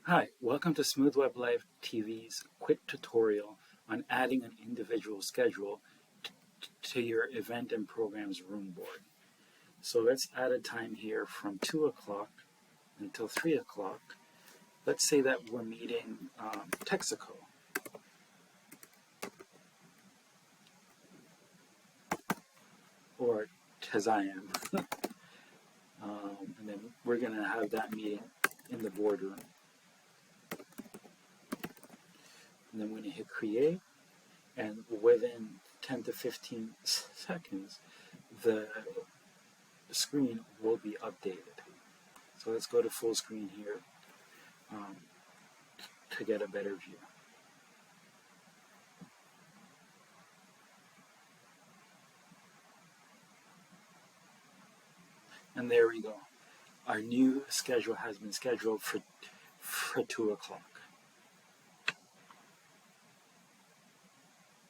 Hi, welcome to Smooth Web Live TV's quick tutorial on adding an individual schedule to your event and programs room board. So let's add a time here from 2 o'clock until 3 o'clock. Let's say that we're meeting Texaco. Or Tezayam. And then we're going to have that meeting in the boardroom. And then we're going to hit create, and within 10 to 15 seconds, the screen will be updated. So let's go to full screen here to get a better view. And there we go. Our new schedule has been scheduled for 2 o'clock.